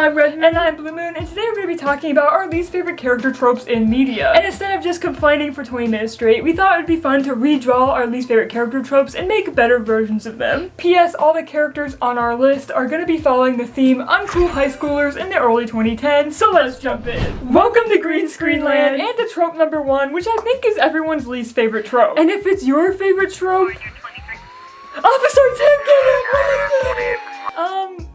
I'm Red Moon. And I'm Blue Moon, and today we're going to be talking about our least favorite character tropes in media. And instead of just complaining for 20 minutes straight, we thought it would be fun to redraw our least favorite character tropes and make better versions of them. P.S. All the characters on our list are going to be following the theme uncool high schoolers in the early 2010s, so let's jump in. Welcome to Green Screen Land, and to trope number 1, which I think is everyone's least favorite trope. And if it's your favorite trope, Officer Tim, get it!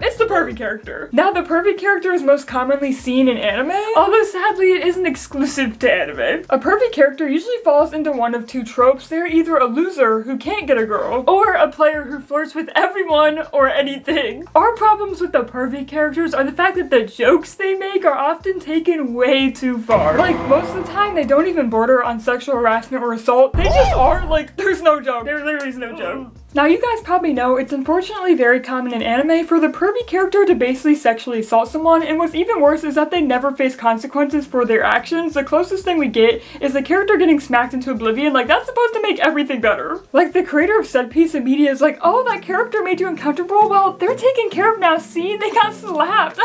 It's the pervy character. Now, the pervy character is most commonly seen in anime, although sadly it isn't exclusive to anime. A pervy character usually falls into one of two tropes. They're either a loser who can't get a girl, or a player who flirts with everyone or anything. Our problems with the pervy characters are the fact that the jokes they make are often taken way too far. Like, most of the time they don't even border on sexual harassment or assault. They just are, like, there's no joke. There literally is no joke. Now, you guys probably know it's unfortunately very common in anime for the pervy character to basically sexually assault someone, and what's even worse is that they never face consequences for their actions. The closest thing we get is the character getting smacked into oblivion. Like, that's supposed to make everything better. Like, the creator of said piece of media is like, oh, that character made you uncomfortable? Well, they're taken care of now, see? They got slapped.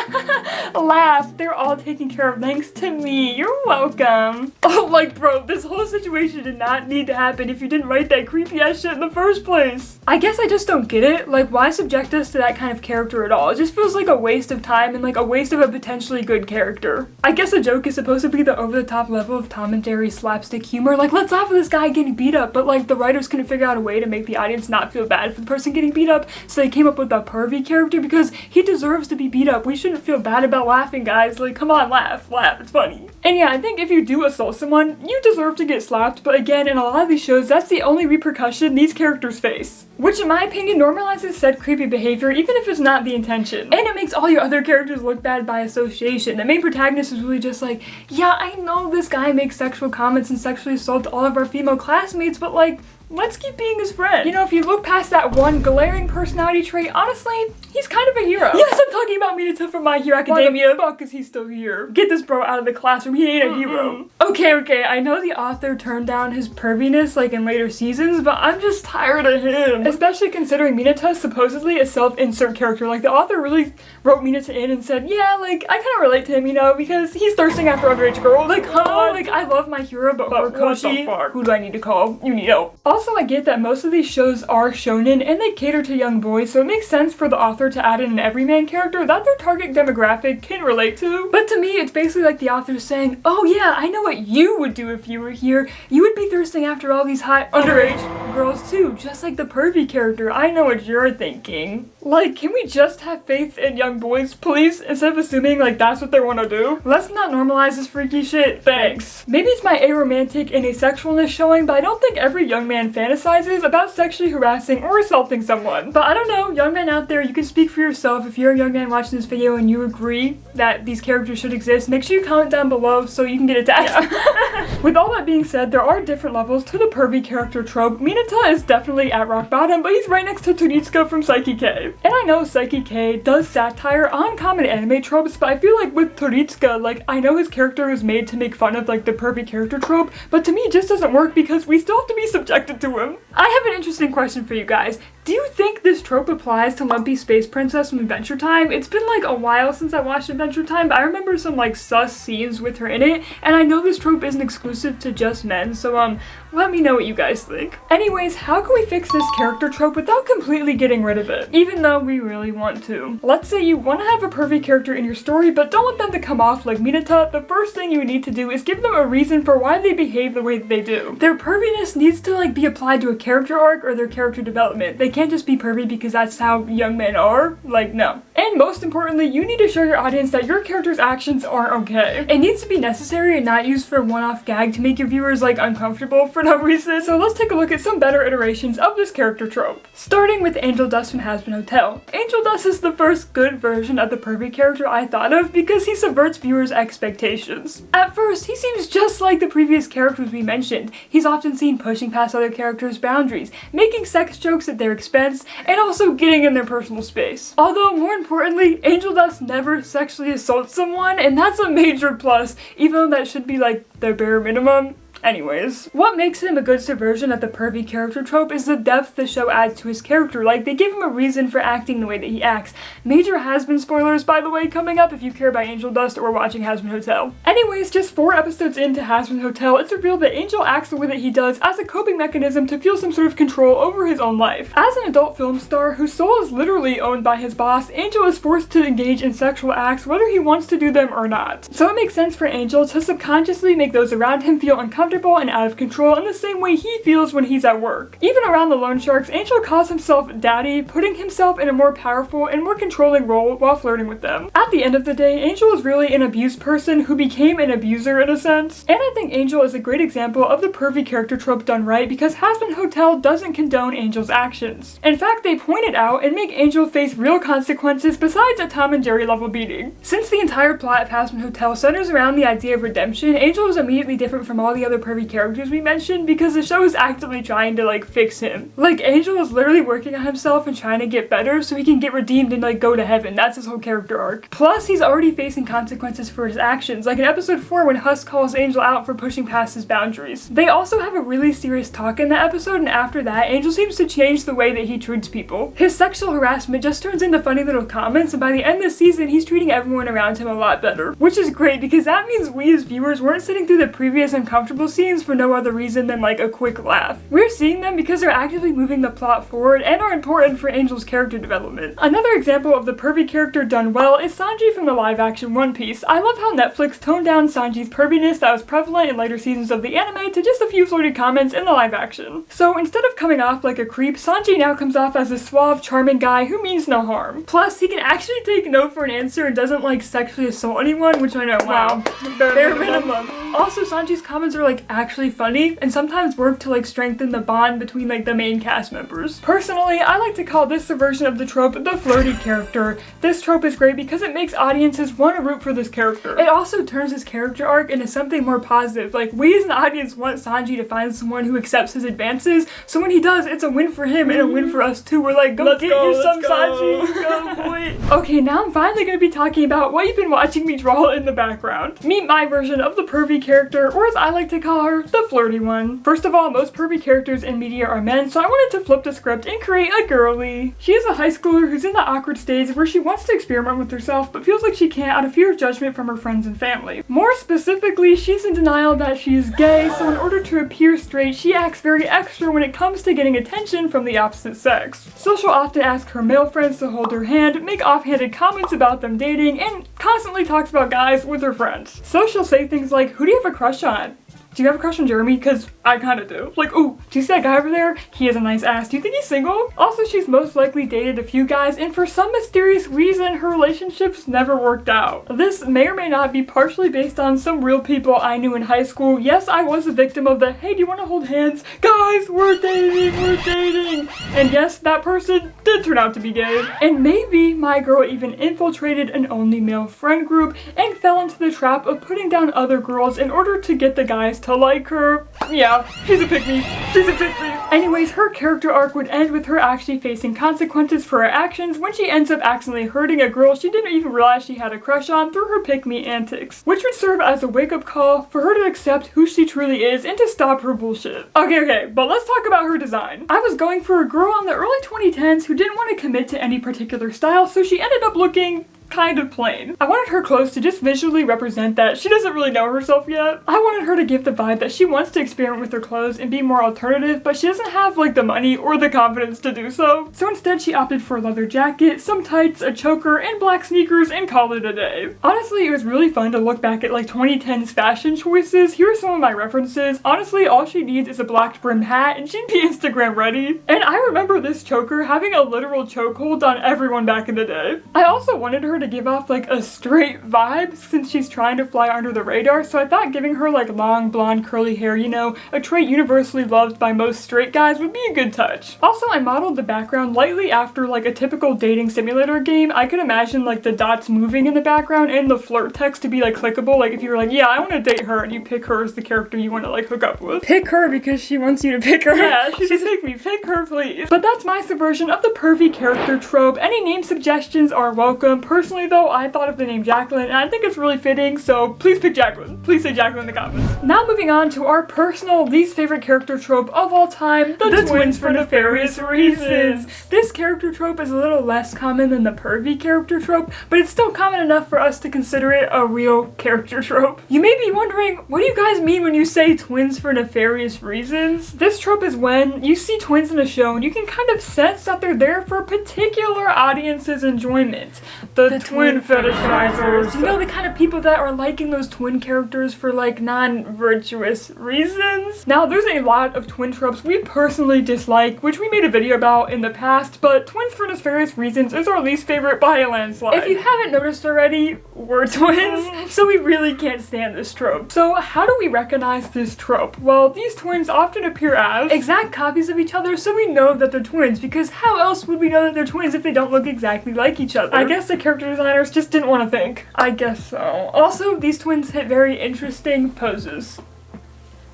Laugh. They're all taken care of thanks to me. You're welcome. Oh, like, bro, this whole situation did not need to happen if you didn't write that creepy ass shit in the first place. I guess I just don't get it. Like, why subject us to that kind of character at all? It just feels like a waste of time and like a waste of a potentially good character. I guess a joke is supposed to be the over-the-top level of Tom and Jerry slapstick humor. Like, let's laugh at this guy getting beat up, but like the writers couldn't figure out a way to make the audience not feel bad for the person getting beat up, so they came up with a pervy character because he deserves to be beat up. We shouldn't feel bad about laughing, guys. Like, come on, laugh, it's funny. And yeah, I think if you do assault someone, you deserve to get slapped, but again, in a lot of these shows, that's the only repercussion these characters face. Which, in my opinion, normalizes said creepy behavior, even if it's not the intention. And it makes all your other characters look bad by association. The main protagonist is really just like, yeah, I know this guy makes sexual comments and sexually assaults all of our female classmates, but like, let's keep being his friend. You know, if you look past that one glaring personality trait, honestly, he's kind of a hero. Yes, I'm talking about Minato from My Hero Academia. Why the fuck is he still here? Get this bro out of the classroom. He ain't a hero. Okay, I know the author turned down his perviness like in later seasons, but I'm just tired of him. Especially considering Minato is supposedly a self-insert character. Like, the author really wrote Minato in and said, yeah, like, I kind of relate to him, you know, because he's thirsting after underage girls. Like, huh? Like, I love My Hero, but Horikoshi, who do I need to call? You need help. Also, I get that most of these shows are shonen and they cater to young boys, so it makes sense for the author to add in an everyman character that their target demographic can relate to. But to me, it's basically like the author saying, oh yeah, I know what you would do if you were here. You would be thirsting after all these hot underage girls too, just like the pervy character. I know what you're thinking. Like, can we just have faith in young boys, please? Instead of assuming like that's what they want to do. Let's not normalize this freaky shit. Thanks. Maybe it's my aromantic and asexualness showing, but I don't think every young man fantasizes about sexually harassing or assaulting someone. But I don't know, young men out there, you can speak for yourself. If you're a young man watching this video and you agree that these characters should exist, make sure you comment down below so you can get attached. Yeah. With all that being said, there are different levels to the pervy character trope. Minato is definitely at rock bottom, but he's right next to Tsuritsuka from Psyche K. And I know Psyche K does satire on common anime tropes, but I feel like with Tsuritsuka, like, I know his character was made to make fun of like the pervy character trope, but to me it just doesn't work because we still have to be subjected to him. I have an interesting question for you guys. Do you think this trope applies to Lumpy Space Princess from Adventure Time? It's been like a while since I watched Adventure Time, but I remember some like sus scenes with her in it, and I know this trope isn't exclusive to just men, so let me know what you guys think. Anyways, how can we fix this character trope without completely getting rid of it? Even though we really want to. Let's say you want to have a pervy character in your story, but don't want them to come off like Minato. The first thing you need to do is give them a reason for why they behave the way that they do. Their perviness needs to like be applied to a character arc or their character development. They can't just be pervy because that's how young men are. Like, no. And most importantly, you need to show your audience that your character's actions aren't okay. It needs to be necessary and not used for a one-off gag to make your viewers like uncomfortable for no reason. So let's take a look at some better iterations of this character trope. Starting with Angel Dust from Hazbin Hotel. Angel Dust is the first good version of the pervy character I thought of because he subverts viewers' expectations. At first, he seems just like the previous characters we mentioned. He's often seen pushing past other characters' boundaries, making sex jokes at their expense, and also getting in their personal space. Although, more importantly, Angel Dust never sexually assaults someone, and that's a major plus, even though that should be like the bare minimum. Anyways, what makes him a good subversion of the pervy character trope is the depth the show adds to his character. Like, they give him a reason for acting the way that he acts. Major has-been spoilers, by the way, coming up if you care about Angel Dust or watching Has-Been Hotel. Anyways, just 4 episodes into Has-Been Hotel, it's revealed that Angel acts the way that he does as a coping mechanism to feel some sort of control over his own life. As an adult film star whose soul is literally owned by his boss, Angel is forced to engage in sexual acts whether he wants to do them or not. So it makes sense for Angel to subconsciously make those around him feel uncomfortable and out of control in the same way he feels when he's at work. Even around the loan sharks, Angel calls himself daddy, putting himself in a more powerful and more controlling role while flirting with them. At the end of the day, Angel is really an abused person who became an abuser in a sense. And I think Angel is a great example of the pervy character trope done right because Has-Been Hotel doesn't condone Angel's actions. In fact, they point it out and make Angel face real consequences besides a Tom and Jerry level beating. Since the entire plot of Has-Been Hotel centers around the idea of redemption, Angel is immediately different from all the other pervy characters we mentioned because the show is actively trying to like fix him. Like, Angel is literally working on himself and trying to get better so he can get redeemed and like go to heaven. That's his whole character arc. Plus, he's already facing consequences for his actions, like in episode 4 when Husk calls Angel out for pushing past his boundaries. They also have a really serious talk in that episode, and after that, Angel seems to change the way that he treats people. His sexual harassment just turns into funny little comments, and by the end of the season, he's treating everyone around him a lot better. Which is great because that means we as viewers weren't sitting through the previous uncomfortable scenes for no other reason than like a quick laugh. We're seeing them because they're actively moving the plot forward and are important for Angel's character development. Another example of the pervy character done well is Sanji from the live-action One Piece. I love how Netflix toned down Sanji's perviness that was prevalent in later seasons of the anime to just a few flirty comments in the live action. So instead of coming off like a creep, Sanji now comes off as a suave, charming guy who means no harm. Plus, he can actually take no for an answer and doesn't like sexually assault anyone, which I know, wow, bare minimum. Also, Sanji's comments are like actually funny and sometimes work to like strengthen the bond between like the main cast members. Personally, I like to call this version of the trope the flirty character. This trope is great because it makes audiences want to root for this character. It also turns his character arc into something more positive. Like, we as an audience want Sanji to find someone who accepts his advances, so when he does, it's a win for him and a win for us too. We're like, let's get you some Sanji, go boy. Okay, now I'm finally going to be talking about what you've been watching me draw in the background. Meet my version of the pervy character, or as I like to call her, the flirty one. First of all, most pervy characters in media are men, so I wanted to flip the script and create a girly. She is a high schooler who's in the awkward stage where she wants to experiment with herself but feels like she can't out of fear of judgment from her friends and family. More specifically, she's in denial that she is gay, so in order to appear straight, she acts very extra when it comes to getting attention from the opposite sex. So she'll often ask her male friends to hold her hand, make offhanded comments about them dating, and constantly talks about guys with her friends. So she'll say things like, "Who do you have a crush on? Do you have a crush on Jeremy? Because I kind of do." Like, "Ooh, do you see that guy over there? He has a nice ass. Do you think he's single?" Also, she's most likely dated a few guys, and for some mysterious reason, her relationships never worked out. This may or may not be partially based on some real people I knew in high school. Yes, I was a victim of the, "Hey, do you want to hold hands? Guys, we're dating, we're dating." And yes, that person did turn out to be gay. And maybe my girl even infiltrated an only male friend group and fell into the trap of putting down other girls in order to get the guys to like her. Yeah, she's a pick-me. She's a pick-me. Anyways, her character arc would end with her actually facing consequences for her actions when she ends up accidentally hurting a girl she didn't even realize she had a crush on through her pick-me antics, which would serve as a wake-up call for her to accept who she truly is and to stop her bullshit. Okay, but let's talk about her design. I was going for a girl in the early 2010s who didn't want to commit to any particular style, so she ended up looking kind of plain. I wanted her clothes to just visually represent that she doesn't really know herself yet. I wanted her to give the vibe that she wants to experiment with her clothes and be more alternative, but she doesn't have like the money or the confidence to do so. So instead she opted for a leather jacket, some tights, a choker, and black sneakers and called it a day. Honestly, it was really fun to look back at like 2010's fashion choices. Here are some of my references. Honestly, all she needs is a black brimmed hat and she'd be Instagram ready. And I remember this choker having a literal chokehold on everyone back in the day. I also wanted her to give off like a straight vibe since she's trying to fly under the radar, so I thought giving her like long blonde curly hair, you know, a trait universally loved by most straight guys, would be a good touch. Also, I modeled the background lightly after like a typical dating simulator game. I could imagine like the dots moving in the background and the flirt text to be like clickable, like if you were like, yeah, I want to date her, and you pick her as the character you want to like hook up with. Pick her because she wants you to pick her. Yeah, she's a pick me. Pick her, please. But that's my subversion of the pervy character trope. Any name suggestions are welcome. Personally, Personally though, I thought of the name Jacqueline, and I think it's really fitting, so please pick Jacqueline. Please say Jacqueline in the comments. Now moving on to our personal least favorite character trope of all time, the twins for nefarious reasons. This character trope is a little less common than the pervy character trope, but it's still common enough for us to consider it a real character trope. You may be wondering, what do you guys mean when you say twins for nefarious reasons? This trope is when you see twins in a show and you can kind of sense that they're there for a particular audience's enjoyment. The twin fetishizers. You know, the kind of people that are liking those twin characters for like non-virtuous reasons. Now there's a lot of twin tropes we personally dislike, which we made a video about in the past, but twins for nefarious reasons is our least favorite by a landslide. If you haven't noticed already, we're twins, so we really can't stand this trope. So how do we recognize this trope? Well, these twins often appear as exact copies of each other, so we know that they're twins, because how else would we know that they're twins if they don't look exactly like each other? I guess the character designers just didn't want to think. I guess so. Also, these twins hit very interesting poses.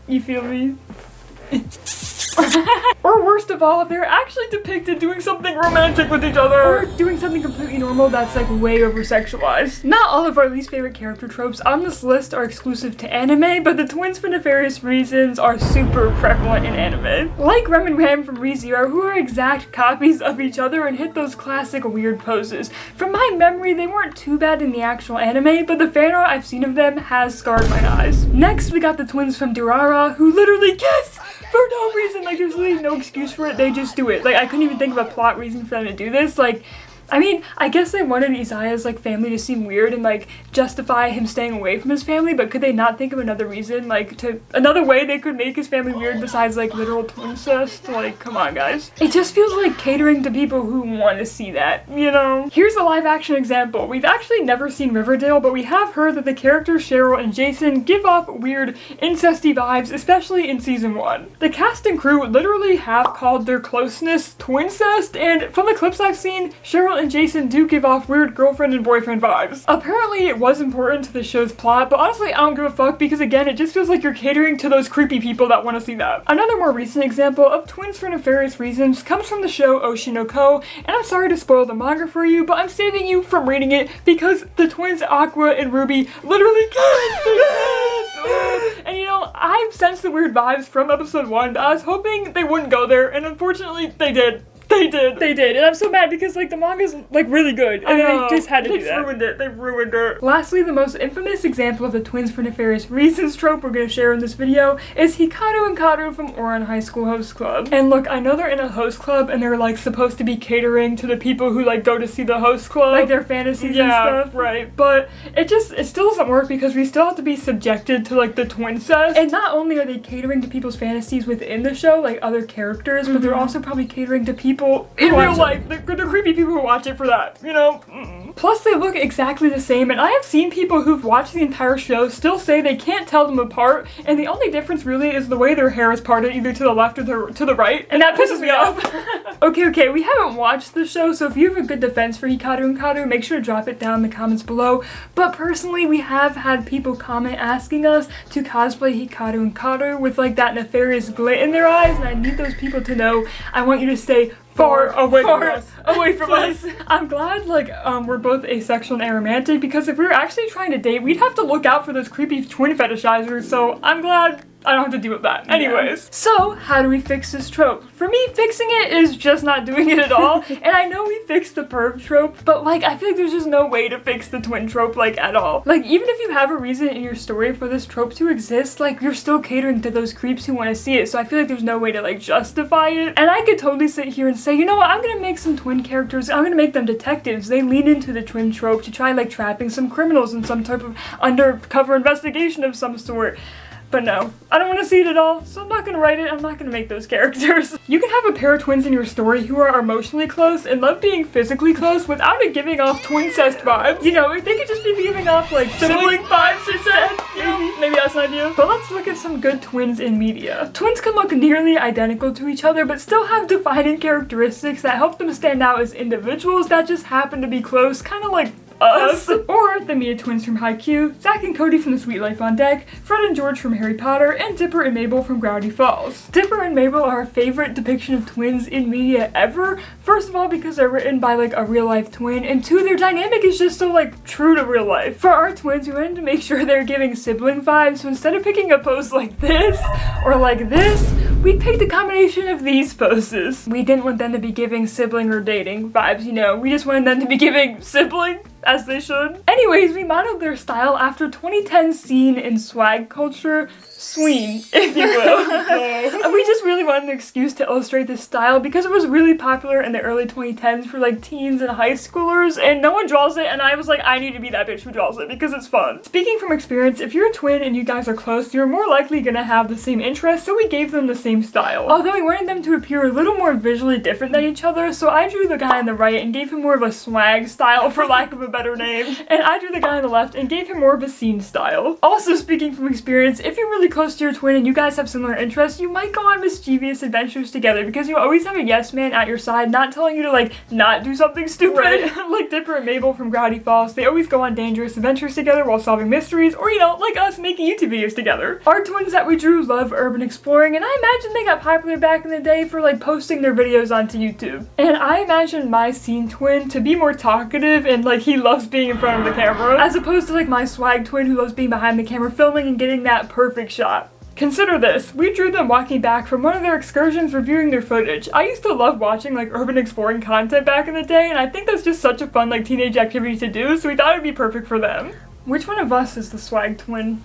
You feel me? Or worst of all, they're actually depicted doing something romantic with each other. Or doing something completely normal that's like way over-sexualized. Not all of our least favorite character tropes on this list are exclusive to anime, but the twins for nefarious reasons are super prevalent in anime. Like Rem and Ram from ReZero, who are exact copies of each other and hit those classic weird poses. From my memory, they weren't too bad in the actual anime, but the fan art I've seen of them has scarred my eyes. Next, we got the twins from Durara, who literally kiss for no reason. Like, there's really no excuse for it, they just do it. Like, I couldn't even think of a plot reason for them to do this. Like, I mean, I guess they wanted Isaiah's like family to seem weird and like justify him staying away from his family, but could they not think of another reason, like another way they could make his family weird besides like literal twincest? Like, come on guys. It just feels like catering to people who want to see that, you know? Here's a live action example. We've actually never seen Riverdale, but we have heard that the characters Cheryl and Jason give off weird incesty vibes, especially in season 1. The cast and crew literally have called their closeness twincest, and from the clips I've seen, Cheryl and Jason do give off weird girlfriend and boyfriend vibes. Apparently it was important to the show's plot, but honestly I don't give a fuck because again it just feels like you're catering to those creepy people that want to see that. Another more recent example of twins for nefarious reasons comes from the show Oshinoko, and I'm sorry to spoil the manga for you, but I'm saving you from reading it because the twins Aqua and Ruby literally kiss! And you know, I've sensed the weird vibes from episode 1, but I was hoping they wouldn't go there, and unfortunately they did. They did, and I'm so mad because like the manga's like really good, and they just had to do that. They ruined it. Lastly, the most infamous example of the twins for nefarious reasons trope we're gonna share in this video is Hikaru and Karu from Ouran High School Host Club. And look, I know they're in a host club and they're like supposed to be catering to the people who like go to see the host club, like their fantasies and stuff, right? But it still doesn't work because we still have to be subjected to like the twincest. And not only are they catering to people's fantasies within the show, like other characters, but they're also probably catering to people in real life, the creepy people who watch it for that, you know? Plus they look exactly the same, and I have seen people who've watched the entire show still say they can't tell them apart, and the only difference really is the way their hair is parted either to the left or to the right, and that pisses me off. Okay, we haven't watched the show, so if you have a good defense for Hikaru and Karu, make sure to drop it down in the comments below. But personally, we have had people comment asking us to cosplay Hikaru and Karu with like that nefarious glint in their eyes, and I need those people to know I want you to stay far away from us. I'm glad like we're both asexual and aromantic, because if we were actually trying to date, we'd have to look out for those creepy twin fetishizers, so I'm glad I don't have to deal with that. Anyways, so how do we fix this trope? For me, fixing it is just not doing it at all. And I know we fixed the perv trope, but like I feel like there's just no way to fix the twin trope like at all. Like even if you have a reason in your story for this trope to exist, like you're still catering to those creeps who want to see it. So I feel like there's no way to like justify it. And I could totally sit here and say, you know what, I'm gonna make some twin characters, I'm gonna make them detectives. They lean into the twin trope to try like trapping some criminals in some type of undercover investigation of some sort. But no, I don't want to see it at all, so I'm not going to write it, I'm not going to make those characters. You can have a pair of twins in your story who are emotionally close and love being physically close without it giving off twincest vibes. You know, they could just be giving off like sibling vibes instead. Maybe that's an idea. But let's look at some good twins in media. Twins can look nearly identical to each other, but still have defining characteristics that help them stand out as individuals that just happen to be close, kind of like us. Or the Mia twins from Haikyuu, Zach and Cody from The Sweet Life on Deck, Fred and George from Harry Potter, and Dipper and Mabel from Gravity Falls. Dipper and Mabel are our favorite depiction of twins in media ever. First of all, because they're written by like a real life twin, and two, their dynamic is just so like true to real life. For our twins, we wanted to make sure they're giving sibling vibes, so instead of picking a pose like this or like this, we picked a combination of these poses. We didn't want them to be giving sibling or dating vibes, you know. We just wanted them to be giving sibling, as they should. Anyways, we modeled their style after 2010 scene in swag culture, sween, if you will. We just really wanted an excuse to illustrate this style because it was really popular in the early 2010s for like teens and high schoolers, and no one draws it, and I was like, I need to be that bitch who draws it because it's fun. Speaking from experience, if you're a twin and you guys are close, you're more likely gonna have the same interests, so we gave them the same style. Although we wanted them to appear a little more visually different than each other, so I drew the guy on the right and gave him more of a swag style, for lack of a better name, and I drew the guy on the left and gave him more of a scene style. Also, speaking from experience, if you're really close to your twin and you guys have similar interests, you might go on mischievous adventures together because you always have a yes man at your side, not telling you to like not do something stupid. Right. Like Dipper and Mabel from Gravity Falls, they always go on dangerous adventures together while solving mysteries, or you know, like us making YouTube videos together. Our twins that we drew love urban exploring, and I imagine they got popular back in the day for like posting their videos onto YouTube. And I imagine my scene twin to be more talkative and like he loves being in front of the camera, as opposed to like my swag twin who loves being behind the camera filming and getting that perfect shot. Consider this, we drew them walking back from one of their excursions reviewing their footage. I used to love watching like urban exploring content back in the day, and I think that's just such a fun like teenage activity to do, so we thought it'd be perfect for them. Which one of us is the swag twin?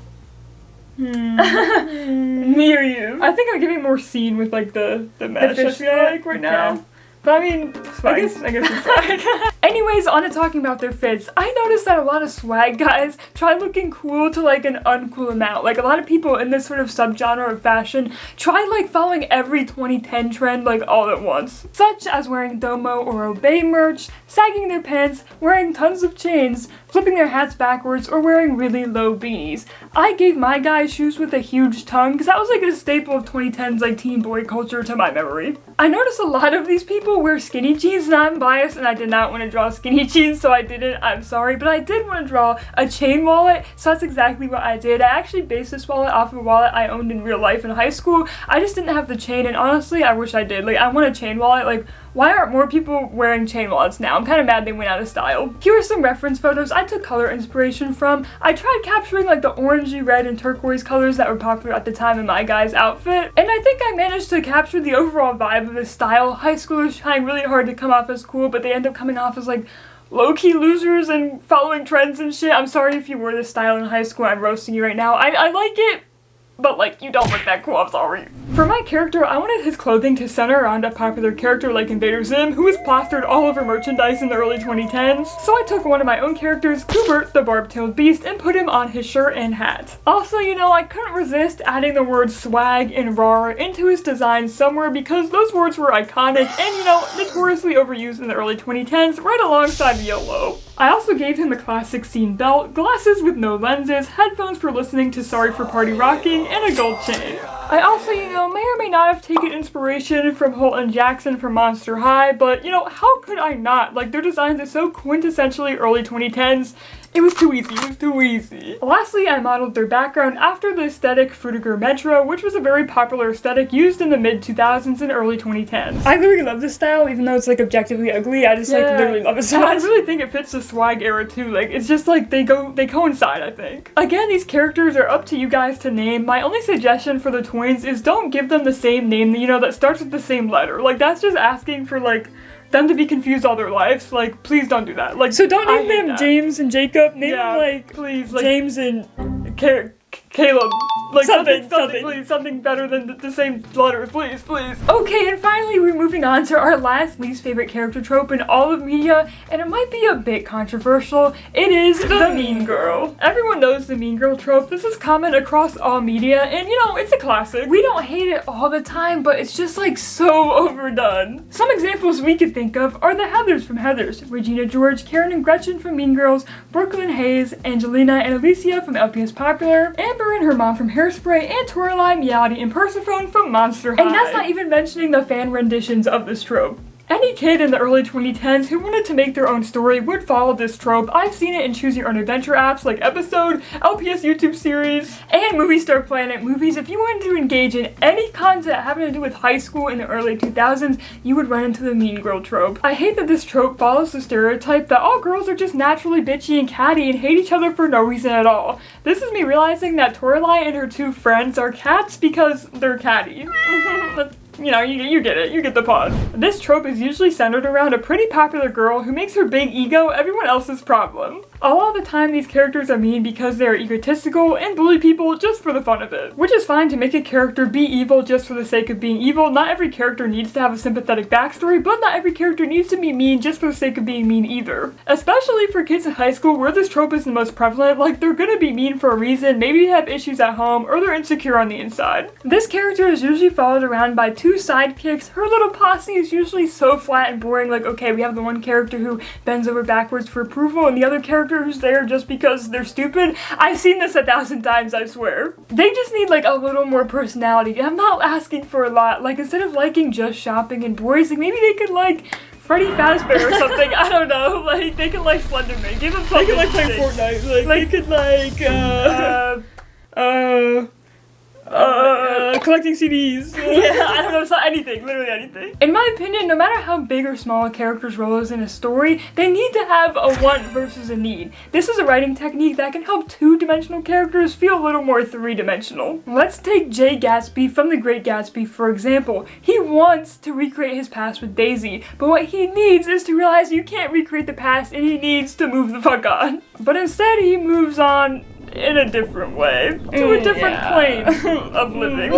Me or you? I think I'm giving more scene with like the mesh, I feel like, right now. Yeah. But I mean, swag. I guess it's swag. Anyways, on to talking about their fits. I noticed that a lot of swag guys try looking cool to like an uncool amount. Like a lot of people in this sort of subgenre of fashion try like following every 2010 trend like all at once. Such as wearing domo or obey merch, sagging their pants, wearing tons of chains, flipping their hats backwards, or wearing really low beanies. I gave my guys shoes with a huge tongue because that was like a staple of 2010's like teen boy culture to my memory. I noticed a lot of these people wear skinny jeans, and I'm biased and I did not want to draw skinny jeans, so I didn't. I'm sorry, but I did want to draw a chain wallet, so that's exactly what I did. I actually based this wallet off of a wallet I owned in real life in high school. I just didn't have the chain, and honestly, I wish I did. Like, I want a chain wallet. Like, why aren't more people wearing chain wallets now? I'm kind of mad they went out of style. Here are some reference photos I took color inspiration from. I tried capturing like the orangey, red, and turquoise colors that were popular at the time in my guy's outfit, and I think I managed to capture the overall vibe of this style. High schoolers trying really hard to come off as cool, but they end up coming off as like low-key losers and following trends and shit. I'm sorry if you wore this style in high school, I'm roasting you right now. I like it, but like, you don't look that cool, I'm sorry. For my character, I wanted his clothing to center around a popular character like Invader Zim, who was plastered all over merchandise in the early 2010s. So I took one of my own characters, Kubert, the barb-tailed beast, and put him on his shirt and hat. Also, you know, I couldn't resist adding the words swag and rawr into his design somewhere because those words were iconic and, you know, notoriously overused in the early 2010s, right alongside YOLO. I also gave him a classic scene belt, glasses with no lenses, headphones for listening to Sorry for Party Rocking, and a gold chain. I also, you know, may or may not have taken inspiration from Holt and Jackson from Monster High, but, you know, how could I not? Like, their designs are so quintessentially early 2010s. It was too easy, it was too easy. Lastly, I modeled their background after the aesthetic Frutiger Metro, which was a very popular aesthetic used in the mid-2000s and early 2010s. I literally love this style, even though it's like objectively ugly, I just like literally love it so much. I really think it fits the swag era too, like it's just like they coincide, I think. Again, these characters are up to you guys to name. My only suggestion for the twins is don't give them the same name, you know, that starts with the same letter. Like that's just asking for like them to be confused all their lives. Like, please don't do that. Like, so don't name them James and Jacob. Name them like, please, like James and Caleb. Like something, please, something better than the same letters, please. Okay, and finally we're moving on to our last least favorite character trope in all of media, and it might be a bit controversial. It is the mean girl. Everyone knows the mean girl trope. This is common across all media, and you know, it's a classic. We don't hate it all the time, but it's just like so overdone. Some examples we could think of are the Heathers from Heathers, Regina George, Karen and Gretchen from Mean Girls, Brooklyn Hayes, Angelina and Alicia from LPS Popular, Amber and her mom from Hairspray, and Toralei, Meowdy, and Persephone from Monster High. And that's not even mentioning the fan renditions of this trope. Any kid in the early 2010s who wanted to make their own story would follow this trope. I've seen it in choose your own adventure apps like Episode, LPS YouTube series, and Movie Star Planet movies. If you wanted to engage in any content having to do with high school in the early 2000s, you would run into the mean girl trope. I hate that this trope follows the stereotype that all girls are just naturally bitchy and catty and hate each other for no reason at all. This is me realizing that Toralei and her two friends are cats because they're catty. You know, you get it. You get the pause. This trope is usually centered around a pretty popular girl who makes her big ego everyone else's problem. A lot of the time, these characters are mean because they are egotistical and bully people just for the fun of it. Which is fine to make a character be evil just for the sake of being evil. Not every character needs to have a sympathetic backstory, but not every character needs to be mean just for the sake of being mean either. Especially for kids in high school where this trope is the most prevalent, like they're gonna be mean for a reason, maybe they have issues at home, or they're insecure on the inside. This character is usually followed around by two sidekicks. Her little posse is usually so flat and boring, like okay, we have the one character who bends over backwards for approval and the other character who's there just because they're stupid. I've seen this 1,000 times, I swear. They just need like a little more personality. I'm not asking for a lot. Like instead of liking just shopping and boys, like maybe they could like Freddy Fazbear or something. I don't know. Like they could like Slenderman. Give them something. They could like play Fortnite. Like they could like collecting CDs. Yeah, I don't know, it's not anything, literally anything. In my opinion, no matter how big or small a character's role is in a story, they need to have a want versus a need. This is a writing technique that can help two-dimensional characters feel a little more three-dimensional. Let's take Jay Gatsby from The Great Gatsby, for example. He wants to recreate his past with Daisy, but what he needs is to realize you can't recreate the past and he needs to move the fuck on. But instead he moves on in a different way, to a different plane of living.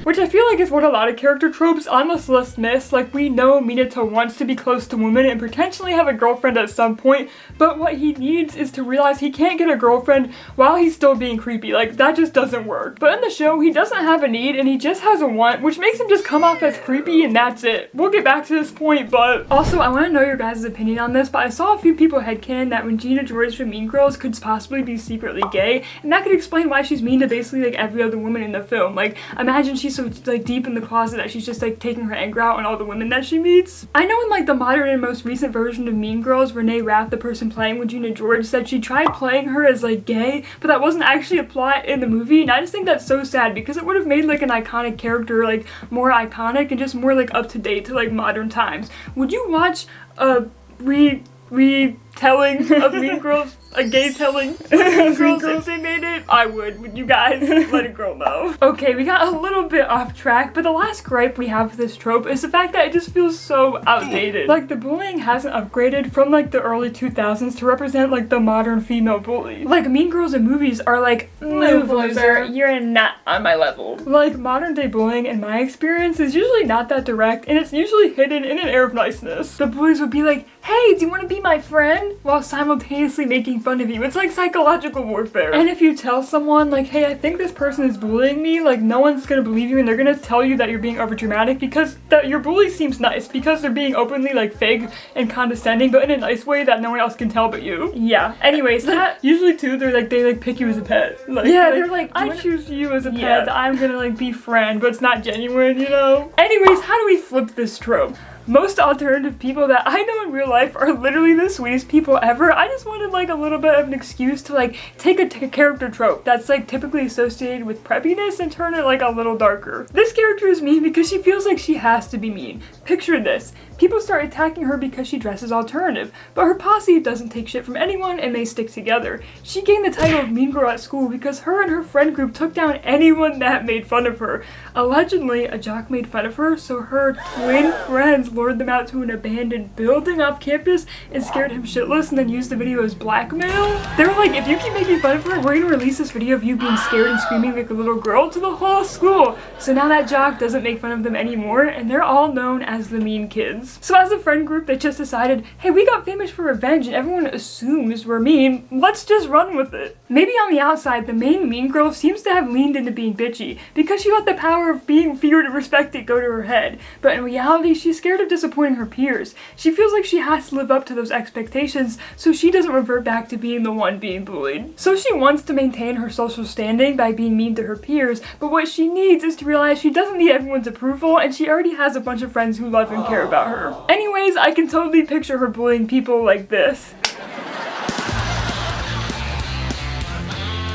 Which I feel like is what a lot of character tropes on this list miss. Like we know Minato wants to be close to women and potentially have a girlfriend at some point, but what he needs is to realize he can't get a girlfriend while he's still being creepy. Like that just doesn't work. But in the show, he doesn't have a need and he just has a want, which makes him just come off as creepy and that's it. We'll get back to this point, but also I want to know your guys' opinion on this, but I saw a few people headcanon that Regina George from Mean Girls could possibly be secretly gay, and that could explain why she's mean to basically like every other woman in the film. Like imagine she's so like deep in the closet that she's just like taking her anger out on all the women that she meets. I know in like the modern and most recent version of Mean Girls, Renee Rapp, the person playing Regina George, said she tried playing her as like gay, but that wasn't actually a plot in the movie, and I just think that's so sad because it would have made like an iconic character like more iconic and just more like up to date to like modern times. Would you watch a retelling of Mean Girls? A gay telling Mean Girls if they made it? I would you guys let a girl know. Okay, we got a little bit off track, but the last gripe we have with this trope is the fact that it just feels so outdated. Like the bullying hasn't upgraded from like the early 2000s to represent like the modern female bully. Like Mean Girls in movies are like, move loser, you're not on my level. Like modern day bullying in my experience is usually not that direct and it's usually hidden in an air of niceness. The bullies would be like, hey, do you want to be my friend? While simultaneously making fun of you. It's like psychological warfare. And if you tell someone like, hey, I think this person is bullying me, like no one's gonna believe you and they're gonna tell you that you're being overdramatic because that your bully seems nice because they're being openly like fake and condescending, but in a nice way that no one else can tell but you. Yeah. Anyways, that usually too, they pick you as a pet. Like, yeah, they're like, I choose you as a pet. I'm gonna like befriend, but it's not genuine, you know? Anyways, how do we flip this trope? Most alternative people that I know in real life are literally the sweetest people ever. I just wanted like a little bit of an excuse to like take a character trope that's like typically associated with preppiness and turn it like a little darker. This character is mean because she feels like she has to be mean. Picture this. People start attacking her because she dresses alternative, but her posse doesn't take shit from anyone and they stick together. She gained the title of Mean Girl at school because her and her friend group took down anyone that made fun of her. Allegedly, a jock made fun of her, so her twin friends lured them out to an abandoned building off campus and scared him shitless and then used the video as blackmail. They were like, if you keep making fun of her, we're gonna release this video of you being scared and screaming like a little girl to the whole school. So now that jock doesn't make fun of them anymore and they're all known as the mean kids. So as a friend group, they just decided, hey, we got famous for revenge and everyone assumes we're mean, let's just run with it. Maybe on the outside, the main mean girl seems to have leaned into being bitchy because she let the power of being feared and respected go to her head, but in reality, she's scared of disappointing her peers. She feels like she has to live up to those expectations so she doesn't revert back to being the one being bullied. So she wants to maintain her social standing by being mean to her peers, but what she needs is to realize she doesn't need everyone's approval and she already has a bunch of friends who love and care about her. her. Anyways, I can totally picture her bullying people like this.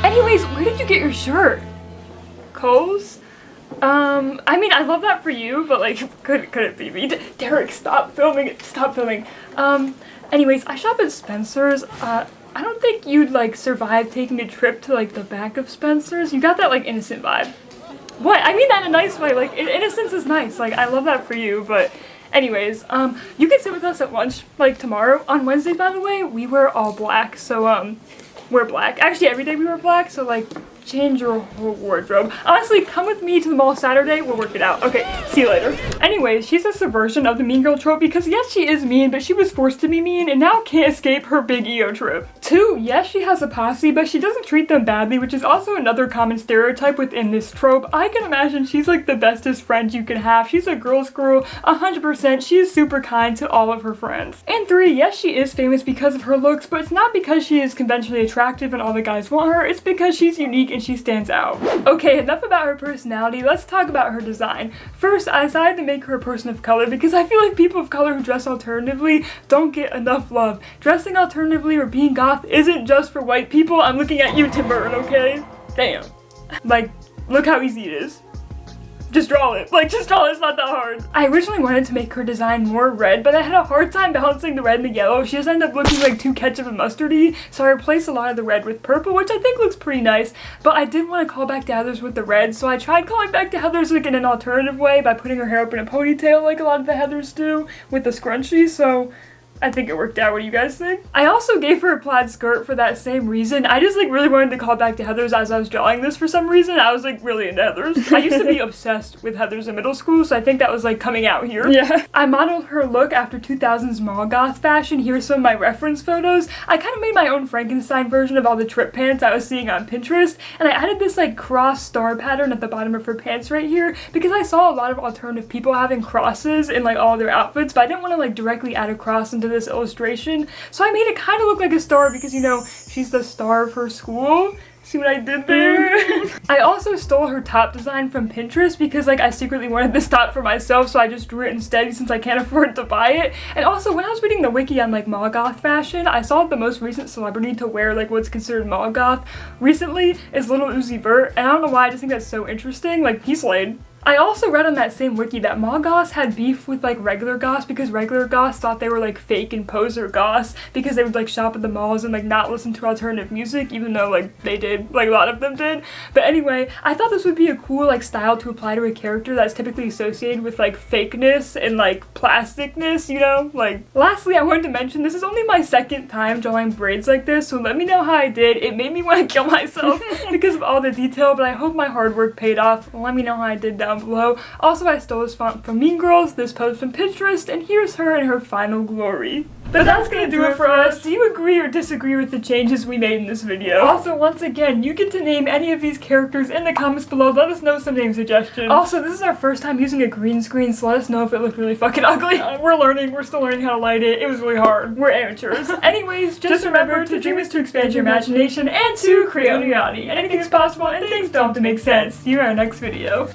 Anyways, where did you get your shirt? Kohl's? I mean, I love that for you, but like, could it be me? Derek, stop filming it, stop filming. Anyways, I shop at Spencer's. I don't think you'd like survive taking a trip to like the back of Spencer's. You got that like innocent vibe. What? I mean that in a nice way, like innocence is nice, like I love that for you, but anyways, you can sit with us at lunch like tomorrow. On Wednesday, by the way, we wear all black, so we're black. Actually, every day we wear black, so like change your whole wardrobe. Honestly, come with me to the mall Saturday, we'll work it out. Okay, see you later. Anyways, she's a subversion of the mean girl trope because yes, she is mean, but she was forced to be mean and now can't escape her big ego trip. 2, yes, she has a posse, but she doesn't treat them badly, which is also another common stereotype within this trope. I can imagine she's like the bestest friend you can have. She's a girl's girl, 100%. She is super kind to all of her friends. And 3, yes, she is famous because of her looks, but it's not because she is conventionally attractive and all the guys want her, it's because she's unique and she stands out. Okay, enough about her personality, let's talk about her design. First, I decided to make her a person of color because I feel like people of color who dress alternatively don't get enough love. Dressing alternatively or being goth isn't just for white people. I'm looking at you, Tim Burton, okay? Damn. Like, look how easy it is. Just draw it. Like, just draw it. It's not that hard. I originally wanted to make her design more red, but I had a hard time balancing the red and the yellow. She just ended up looking like too ketchup and mustardy, so I replaced a lot of the red with purple, which I think looks pretty nice, but I did want to call back to Heather's with the red, so I tried calling back to Heather's like in an alternative way by putting her hair up in a ponytail like a lot of the Heathers do with the scrunchie, so I think it worked out. What do you guys think? I also gave her a plaid skirt for that same reason. I just like really wanted to call back to Heather's as I was drawing this for some reason. I was like really into Heather's. I used to be obsessed with Heather's in middle school, so I think that was like coming out here. Yeah. I modeled her look after 2000s mall goth fashion. Here's some of my reference photos. I kind of made my own Frankenstein version of all the trip pants I was seeing on Pinterest, and I added this like cross star pattern at the bottom of her pants right here because I saw a lot of alternative people having crosses in like all their outfits, but I didn't want to like directly add a cross into this illustration, so I made it kind of look like a star because, you know, she's the star of her school. See what I did there? I also stole her top design from Pinterest because like I secretly wanted this top for myself, so I just drew it instead since I can't afford to buy it. And also when I was reading the wiki on like mall goth fashion, I saw the most recent celebrity to wear like what's considered mall goth recently is Lil Uzi Vert, and I don't know why, I just think that's so interesting. Like, he slayed. I also read on that same wiki that mall goths had beef with like regular goths because regular goths thought they were like fake and poser goths because they would like shop at the malls and like not listen to alternative music, even though like they did, like a lot of them did. But anyway, I thought this would be a cool like style to apply to a character that's typically associated with like fakeness and like plasticness, you know? Like, lastly, I wanted to mention this is only my second time drawing braids like this, so let me know how I did. It made me want to kill myself because of all the detail, but I hope my hard work paid off. Let me know how I did down below. Also, I stole this font from Mean Girls, this post from Pinterest, and here's her in her final glory. But that's gonna do it for us. Do you agree or disagree with the changes we made in this video? Also, once again, you get to name any of these characters in the comments below. Let us know some name suggestions. Also, this is our first time using a green screen, so let us know if it looked really fucking ugly. We're learning. We're still learning how to light it. It was really hard. We're amateurs. Anyways, just remember to dream is to expand your imagination and to create reality. Anything's possible and things don't have to make sense. See you in our next video.